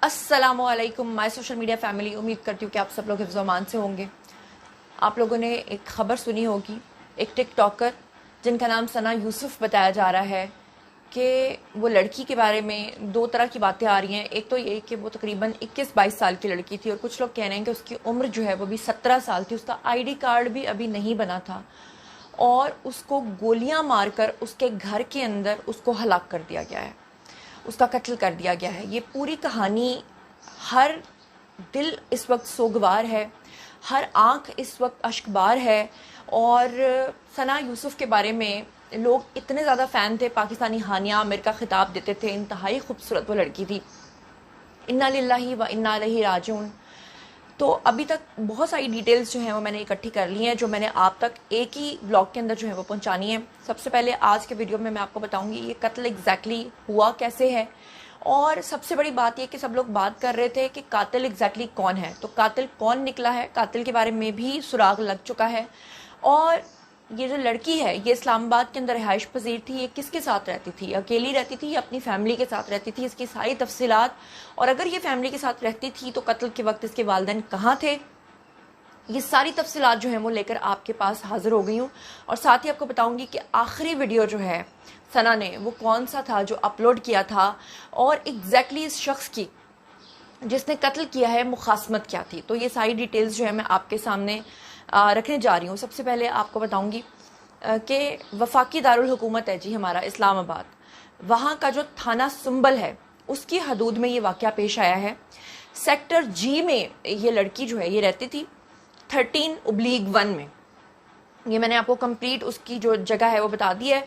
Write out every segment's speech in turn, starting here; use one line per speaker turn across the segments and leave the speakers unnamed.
अस्सलामुअलैकुम my social media family. उम्मीद करती हूँ कि आप सब लोग हिफ्ज़ अमान से होंगे। आप लोगों ने एक ख़बर सुनी होगी, एक टिकटॉकर जिनका नाम सना यूसुफ बताया जा रहा है कि वो लड़की के बारे में दो तरह की बातें आ रही हैं। एक तो ये कि वो तकरीबन 21-22 साल की लड़की थी और कुछ लोग कह रहे हैं कि उसकी उम्र जो है वो भी 17 साल थी। उसका आईडी कार्ड भी अभी नहीं बना था और उसको गोलियां मारकर उसके घर के अंदर उसको हलाक कर दिया गया है, उसका कत्ल कर दिया गया है। ये पूरी कहानी, हर दिल इस वक्त सोगवार है, हर आंख इस वक्त अश्कबार है। और सना यूसुफ के बारे में लोग इतने ज़्यादा फ़ैन थे, पाकिस्तानी हानिया आमिर का खिताब देते थे। इंतहाई खूबसूरत वो लड़की थी। इन्ना लिल्लाही व इन्ना इलैहि राजिऊन। तो अभी तक बहुत सारी डिटेल्स जो हैं वो मैंने इकट्ठी कर ली हैं, जो मैंने आप तक एक ही ब्लॉग के अंदर जो है वो पहुंचानी है। सबसे पहले आज के वीडियो में मैं आपको बताऊंगी ये कत्ल एग्जैक्टली हुआ कैसे है, और सबसे बड़ी बात ये कि सब लोग बात कर रहे थे कि कातिल एग्जैक्टली कौन है। तो कातिल कौन निकला है, कातिल के बारे में भी सुराग लग चुका है। और ये जो लड़की है ये इस्लामाबाद के अंदर रिहाइश पजीर थी। ये किसके साथ रहती थी, अकेली रहती थी या अपनी फैमिली के साथ रहती थी, इसकी सारी तफसीलात, और अगर ये फैमिली के साथ रहती थी तो कत्ल के वक्त इसके वालिदैन कहाँ थे, ये सारी तफसीलात जो है वो लेकर आपके पास हाजिर हो गई हूँ। और साथ ही आपको बताऊंगी कि आखिरी वीडियो जो है सना ने वो कौन सा था जो अपलोड किया था, और एग्जैक्टली इस शख्स की जिसने कत्ल किया है मुखासमत क्या थी। तो ये सारी डिटेल्स जो है मैं आपके सामने रखने जा रही हूँ। सबसे पहले आपको बताऊंगी कि वफाकी दारुल हुकूमत है जी हमारा इस्लामाबाद, वहाँ का जो थाना सुंबल है उसकी हदूद में ये वाक़या पेश आया है। सेक्टर जी में ये लड़की जो है ये रहती थी 13/1 में। ये मैंने आपको कंप्लीट उसकी जो जगह है वो बता दी है।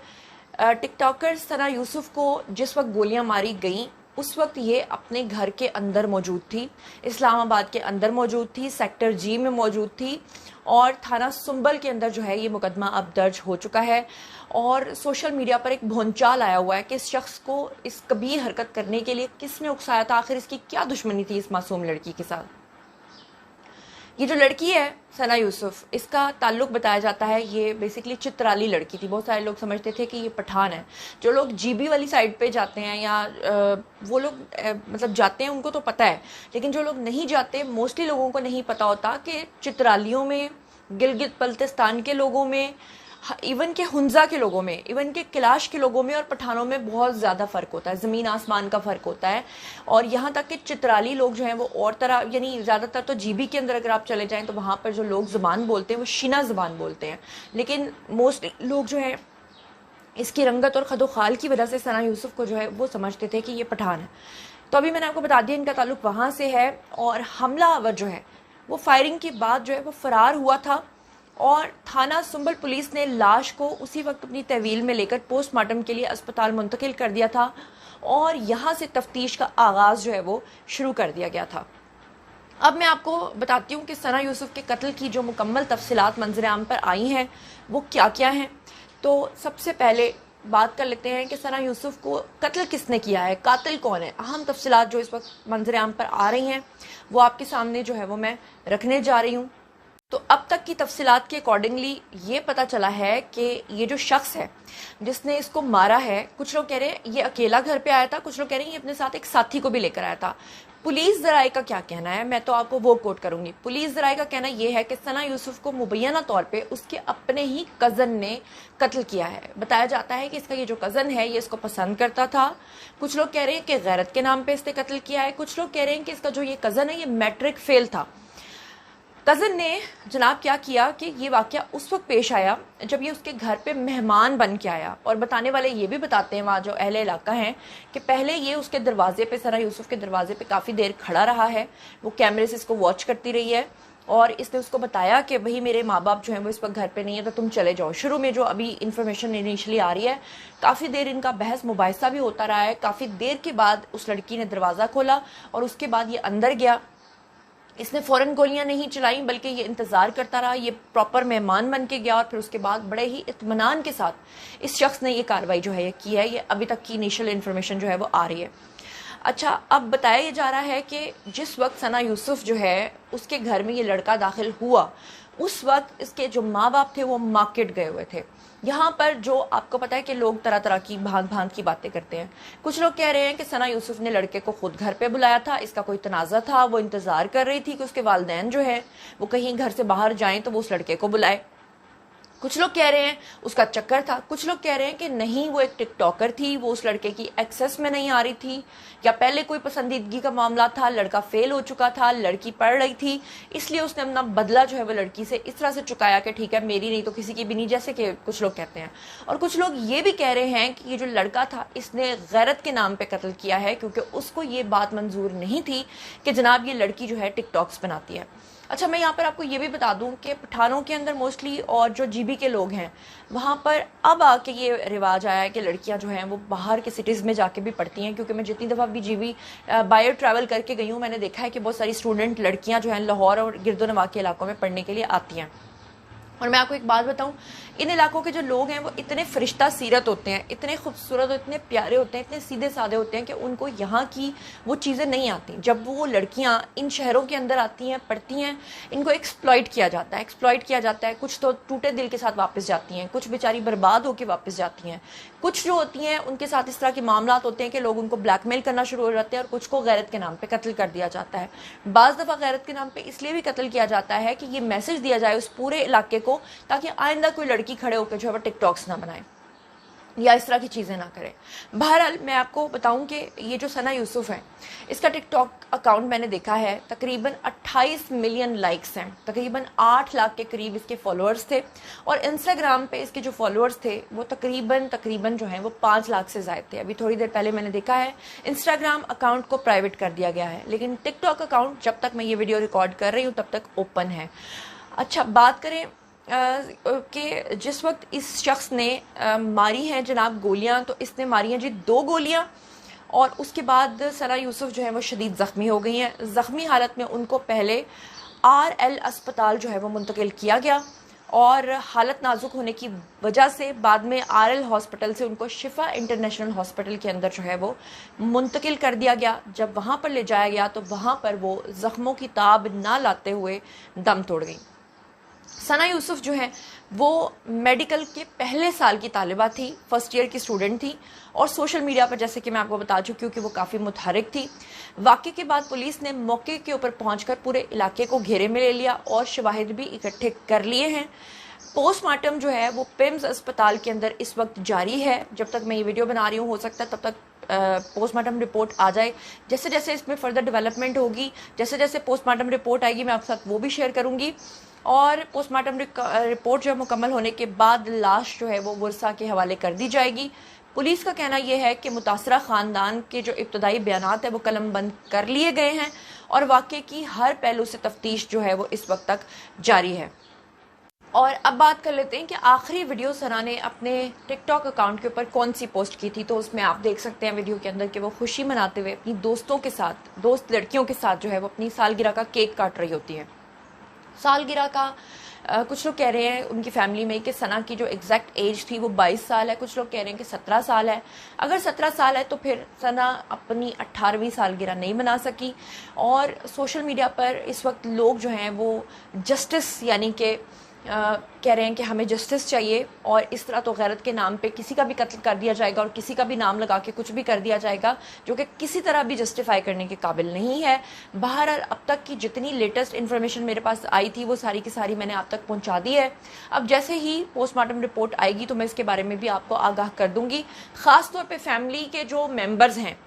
टिकटॉकर सना यूसुफ को जिस वक्त गोलियां मारी गई उस वक्त ये अपने घर के अंदर मौजूद थी, इस्लामाबाद के अंदर मौजूद थी, सेक्टर जी में मौजूद थी, और थाना सुंबल के अंदर जो है ये मुकदमा अब दर्ज हो चुका है। और सोशल मीडिया पर एक भौंचाल आया हुआ है कि इस शख्स को इस कबीह हरकत करने के लिए किसने उकसाया था, आखिर इसकी क्या दुश्मनी थी इस मासूम लड़की के साथ। ये जो लड़की है सना यूसुफ, इसका ताल्लुक बताया जाता है ये बेसिकली चित्राली लड़की थी। बहुत सारे लोग समझते थे कि ये पठान है। जो लोग जीबी वाली साइड पे जाते हैं या वो लोग मतलब जाते हैं उनको तो पता है, लेकिन जो लोग नहीं जाते, मोस्टली लोगों को नहीं पता होता कि चित्रालियों में, गिलगित बल्तिस्तान के लोगों में, इवन के हुंजा के लोगों में, इवन के किलाश के लोगों में और पठानों में बहुत ज़्यादा फ़र्क होता है, ज़मीन आसमान का फ़र्क होता है। और यहाँ तक कि चित्राली लोग जो हैं वो और तरह, यानी ज़्यादातर तो जीबी के अंदर अगर आप चले जाएं तो वहाँ पर जो लोग ज़बान बोलते हैं वो शीना ज़बान बोलते हैं, लेकिन मोस्ट लोग जो है इसकी रंगत और खदोखाल की वजह से सना यूसुफ को जो है वो समझते थे कि ये पठान है। तो अभी मैंने आपको बता दिया इनका ताल्लुक वहाँ से है। और हमलावर जो है वो फायरिंग के बाद जो है वो फ़रार हुआ था, और थाना सुंबल पुलिस ने लाश को उसी वक्त अपनी तहवील में लेकर पोस्टमार्टम के लिए अस्पताल मुंतकिल कर दिया था, और यहाँ से तफ्तीश का आगाज़ जो है वो शुरू कर दिया गया था। अब मैं आपको बताती हूँ कि सना यूसुफ के कत्ल की जो मुकम्मल तफसीलात मंजर आम पर आई हैं वो क्या क्या हैं। तो सबसे पहले बात कर लेते हैं कि सना यूसुफ को कत्ल किसने किया है, कातिल कौन है। अहम तफसीलात जो इस वक्त मंजर आम पर आ रही हैं वो आपके सामने जो है वो मैं रखने जा रही हूँ। तो अब तक की तफसीलात के अकॉर्डिंगली ये पता चला है कि ये जो शख्स है जिसने इसको मारा है, कुछ लोग कह रहे हैं ये अकेला घर पे आया था, कुछ लोग कह रहे हैं ये अपने साथ एक साथी को भी लेकर आया था। पुलिस ज़राए का क्या कहना है मैं तो आपको वो कोट करूंगी। पुलिस ज़राए का कहना यह है कि सना यूसुफ को मुबैना तौर पे उसके अपने ही कज़न ने कत्ल किया है। बताया जाता है कि इसका ये जो कज़न है ये इसको पसंद करता था। कुछ लोग कह रहे हैं कि गैरत के नाम पे इसने कत्ल किया है, कुछ लोग कह रहे हैं कि इसका जो ये कज़न है ये मैट्रिक फेल था। कज़न ने जनाब क्या किया कि ये वाक़या उस वक्त पेश आया जब ये उसके घर पे मेहमान बन के आया। और बताने वाले ये भी बताते हैं वहाँ जो अहले इलाका हैं कि पहले ये उसके दरवाजे पे, सना यूसुफ के दरवाजे पे काफ़ी देर खड़ा रहा है, वो कैमरे से इसको वॉच करती रही है, और इसने उसको बताया कि भाई मेरे माँ बाप जो हैं वो इस वक्त घर पे नहीं है तो तुम चले जाओ। शुरू में जो अभी इन्फॉर्मेशन इनिशियली आ रही है, काफ़ी देर इनका बहस मुबाहिसा भी होता रहा है। काफ़ी देर के बाद उस लड़की ने दरवाज़ा खोला और उसके बाद ये अंदर गया। इसने फ़ौरन गोलियां नहीं चलाई बल्कि ये इंतज़ार करता रहा, ये प्रॉपर मेहमान बन के गया, और फिर उसके बाद बड़े ही इत्मीनान के साथ इस शख्स ने ये कार्रवाई जो है ये की है। ये अभी तक की इनिशियल इन्फॉर्मेशन जो है वो आ रही है। अच्छा, अब बताया जा रहा है कि जिस वक्त सना यूसुफ जो है उसके घर में ये लड़का दाखिल हुआ, उस वक्त इसके जो माँ बाप थे वो मार्केट गए हुए थे। यहाँ पर जो आपको पता है कि लोग तरह तरह की भांत भांत की बातें करते हैं। कुछ लोग कह रहे हैं कि सना यूसुफ ने लड़के को खुद घर पे बुलाया था, इसका कोई तनाज़ा था, वो इंतजार कर रही थी कि उसके वालिदैन जो है वो कहीं घर से बाहर जाएं तो वो उस लड़के को बुलाए। कुछ लोग कह रहे हैं उसका चक्कर था, कुछ लोग कह रहे हैं कि नहीं वो एक टिकटॉकर थी, वो उस लड़के की एक्सेस में नहीं आ रही थी, या पहले कोई पसंदीदगी का मामला था, लड़का फेल हो चुका था, लड़की पढ़ रही थी, इसलिए उसने अपना बदला जो है वो लड़की से इस तरह से चुकाया कि ठीक है मेरी नहीं तो किसी की भी नहीं, जैसे कि कुछ लोग कहते हैं। और कुछ लोग ये भी कह रहे हैं कि ये जो लड़का था इसने गैरत के नाम पे कत्ल किया है, क्योंकि उसको ये बात मंजूर नहीं थी कि जनाब ये लड़की जो है टिकटॉक्स बनाती है। अच्छा, मैं यहाँ पर आपको ये भी बता दूं कि पठानों के अंदर मोस्टली और जो जीबी के लोग हैं वहाँ पर अब आके ये रिवाज आया है कि लड़कियाँ जो हैं वो बाहर के सिटीज़ में जाके भी पढ़ती हैं, क्योंकि मैं जितनी दफ़ा भी जीबी बायो ट्रैवल करके गई हूँ मैंने देखा है कि बहुत सारी स्टूडेंट लड़कियाँ जो हैं लाहौर और गिरदोनवा के इलाकों में पढ़ने के लिए आती हैं। और मैं आपको एक बात बताऊं, इन इलाकों के जो लोग हैं वो इतने फरिश्ता सीरत होते हैं, इतने खूबसूरत और इतने प्यारे होते हैं, इतने सीधे साधे होते हैं कि उनको यहाँ की वो चीज़ें नहीं आती। जब वो लड़कियाँ इन शहरों के अंदर आती हैं, पढ़ती हैं, इनको एक्सप्लॉइट किया जाता है। कुछ तो टूटे दिल के साथ वापस जाती हैं, कुछ बेचारी बर्बाद होकर वापस जाती हैं, कुछ जो होती हैं उनके साथ इस तरह के मामला होते हैं कि लोग उनको ब्लैकमेल करना शुरू हो जाते हैं, और कुछ को गैरत के नाम पर कत्ल कर दिया जाता है। बाज़ दफ़ा गैरत के नाम पर इसलिए भी कत्ल किया जाता है कि ये मैसेज दिया जाए उस पूरे इलाके को, ताकि आइंदा कोई लड़की खड़े होकर जो है वो टिकटॉक्स ना बनाए या इस तरह की चीज़ें ना करें। बहरहाल मैं आपको बताऊं कि ये जो सना यूसुफ है इसका टिकटॉक अकाउंट मैंने देखा है, तकरीबन 28 मिलियन लाइक्स हैं, तकरीबन 8 लाख के करीब इसके फॉलोअर्स थे, और इंस्टाग्राम पे इसके जो फॉलोअर्स थे वो तकरीबन जो हैं वो 5 लाख से ज़ायद थे। अभी थोड़ी देर पहले मैंने देखा है इंस्टाग्राम अकाउंट को प्राइवेट कर दिया गया है, लेकिन टिकटॉक अकाउंट जब तक मैं ये वीडियो रिकॉर्ड कर रही हूँ तब तक ओपन है। अच्छा, बात करें कि जिस वक्त इस शख्स ने मारी हैं जनाब गोलियां, तो इसने मारी हैं जी 2 गोलियां, और उसके बाद सना यूसुफ जो है वो शदीद ज़ख्मी हो गई हैं। ज़ख्मी हालत में उनको पहले RL अस्पताल जो है वो मुंतकिल किया गया, और हालत नाजुक होने की वजह से बाद में RL हॉस्पिटल से उनको शिफा इंटरनेशनल हॉस्पिटल के अंदर जो है वो मुंतकिल कर दिया गया। जब वहाँ पर ले जाया गया तो वहाँ पर वो ज़ख्मों की ताब ना लाते हुए दम तोड़ गई। सना यूसुफ जो है वो मेडिकल के पहले साल की तालिबा थी, फर्स्ट ईयर की स्टूडेंट थी, और सोशल मीडिया पर जैसे कि मैं आपको बता चुकी हूँ कि वो काफ़ी मुतहरिक थी। वाक़े के बाद पुलिस ने मौके के ऊपर पहुंचकर पूरे इलाके को घेरे में ले लिया और शवाहिद भी इकट्ठे कर लिए हैं। पोस्टमार्टम जो है वो पिम्स अस्पताल के अंदर इस वक्त जारी है। जब तक मैं ये वीडियो बना रही हूँ हो सकता है तब तक पोस्टमार्टम रिपोर्ट आ जाए। जैसे जैसे इसमें फर्दर डेवलपमेंट होगी, जैसे जैसे पोस्टमार्टम रिपोर्ट आएगी मैं आपके साथ वो भी शेयर करूँगी। और पोस्टमार्टम रिपोर्ट जो है मुकम्मल होने के बाद लाश जो है वो वर्सा के हवाले कर दी जाएगी। पुलिस का कहना यह है कि मुतासरा ख़ानदान के जो इब्तदाई बयानात है वो कलम बंद कर लिए गए हैं, और वाक़े की हर पहलू से तफ्तीश जो है वो इस वक्त तक जारी है। और अब बात कर लेते हैं कि आखिरी वीडियो सना ने अपने टिकटॉक अकाउंट के ऊपर कौन सी पोस्ट की थी। तो उसमें आप देख सकते हैं वीडियो के अंदर कि वो खुशी मनाते हुए अपनी दोस्तों के साथ, दोस्त लड़कियों के साथ जो है वो अपनी सालगिरह का केक काट रही होती है। सालगिरह का कुछ लोग कह रहे हैं उनकी फैमिली में कि सना की जो एग्जैक्ट एज थी वो 22 साल है, कुछ लोग कह रहे हैं कि 17 साल है। अगर 17 साल है तो फिर सना अपनी 18वीं सालगिरह नहीं मना सकी। और सोशल मीडिया पर इस वक्त लोग जो हैं वो जस्टिस यानी कि कह रहे हैं कि हमें जस्टिस चाहिए, और इस तरह तो गैरत के नाम पे किसी का भी कत्ल कर दिया जाएगा और किसी का भी नाम लगा के कुछ भी कर दिया जाएगा जो कि किसी तरह भी जस्टिफाई करने के काबिल नहीं है। बहरहाल अब तक की जितनी लेटेस्ट इन्फॉर्मेशन मेरे पास आई थी वो सारी की सारी मैंने आप तक पहुंचा दी है। अब जैसे ही पोस्टमार्टम रिपोर्ट आएगी तो मैं इसके बारे में भी आपको आगाह कर दूंगी। ख़ास तौर पर फैमिली के जो मेम्बर्स हैं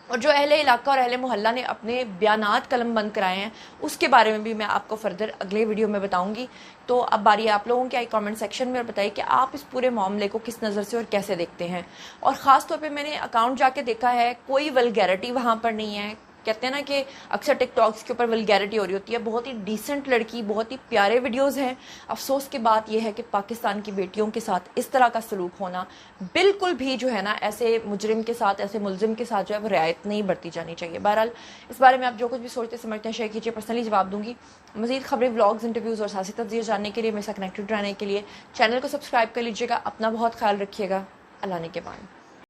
और जो अहले इलाका और अहले मोहल्ला ने अपने बयानात कलम बंद कराए हैं उसके बारे में भी मैं आपको फर्दर अगले वीडियो में बताऊंगी। तो अब बारी आप लोगों की आई कमेंट सेक्शन में, और बताइए कि आप इस पूरे मामले को किस नज़र से और कैसे देखते हैं। और ख़ास तौर पे मैंने अकाउंट जाके देखा है, कोई वल्गैरिटी वहाँ पर नहीं है। कहते हैं ना कि अक्सर टिकटॉक्स के ऊपर वल्गैरिटी हो रही होती है। बहुत ही डिसेंट लड़की, बहुत ही प्यारे वीडियोस हैं। अफसोस की बात यह है कि पाकिस्तान की बेटियों के साथ इस तरह का सलूक होना बिल्कुल भी जो है ना ऐसे मुजरिम के साथ, ऐसे मुलजिम के साथ जो है वो रियायत नहीं बरती जानी चाहिए। बहरहाल इस बारे में आप जो कुछ भी सोचते समझते हैं शेयर कीजिए, पर्सनली जवाब दूंगी। मज़ीद खबरें, व्लॉग्स, इंटरव्यूज़ और सियासी तज्ज़िया जानने के लिए, मेरे साथ कनेक्टेड रहने के लिए चैनल को सब्सक्राइब कर लीजिएगा। अपना बहुत ख्याल रखिएगा। अल्लाह ने के बाद।